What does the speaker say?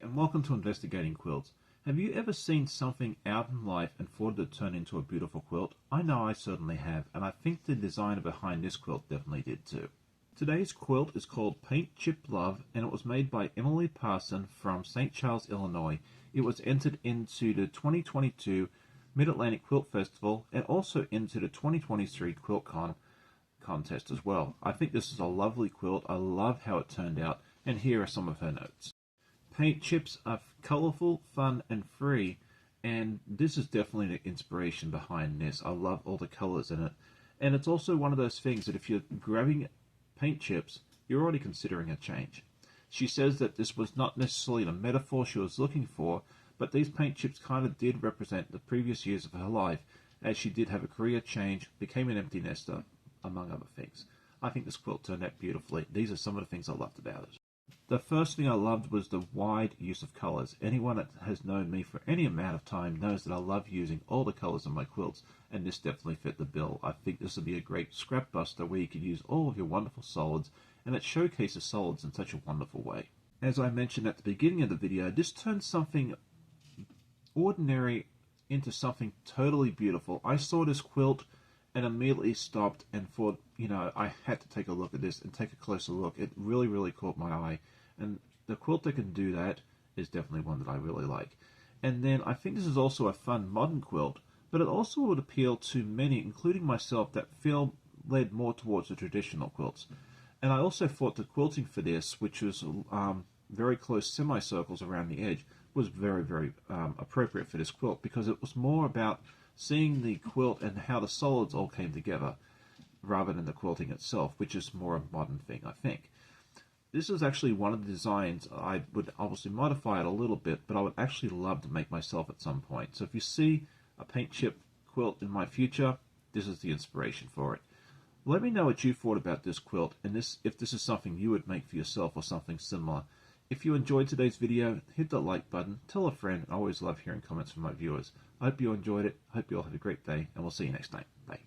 And welcome to Investigating Quilts. Have you ever seen something out in life and thought it turned into a beautiful quilt? I know I certainly have, and I think the designer behind this quilt definitely did too. Today's quilt is called Paint Chip Love, and it was made by Emily Parsons from St. Charles, Illinois. It was entered into the 2022 Mid-Atlantic Quilt Festival and also into the 2023 QuiltCon contest as well. I think this is a lovely quilt. I love how it turned out, and here are some of her notes. Paint chips are colourful, fun, and free, and this is definitely the inspiration behind this. I love all the colours in it, and it's also one of those things that if you're grabbing paint chips, you're already considering a change. She says that this was not necessarily the metaphor she was looking for, but these paint chips kind of did represent the previous years of her life, as she did have a career change, became an empty nester, among other things. I think this quilt turned out beautifully. These are some of the things I loved about it. The first thing I loved was the wide use of colours. Anyone that has known me for any amount of time knows that I love using all the colours in my quilts, and this definitely fit the bill. I think this would be a great scrap buster where you could use all of your wonderful solids, and it showcases solids in such a wonderful way. As I mentioned at the beginning of the video, this turns something ordinary into something totally beautiful. I saw this quilt and immediately stopped and thought, I had to take a look at this and take a closer look. It really, really caught my eye. And the quilt that can do that is definitely one that I really like. And then I think this is also a fun modern quilt, but it also would appeal to many, including myself, that feel led more towards the traditional quilts. And I also thought the quilting for this, which was very close semicircles around the edge, was very, very appropriate for this quilt, because it was more about seeing the quilt and how the solids all came together, rather than the quilting itself, which is more a modern thing, I think. This is actually one of the designs. I would obviously modify it a little bit, but I would actually love to make myself at some point. So if you see a paint chip quilt in my future, this is the inspiration for it. Let me know what you thought about this quilt, and if this is something you would make for yourself or something similar. If you enjoyed today's video, hit that like button, tell a friend. I always love hearing comments from my viewers. I hope you enjoyed it. I hope you all have a great day, and we'll see you next time. Bye.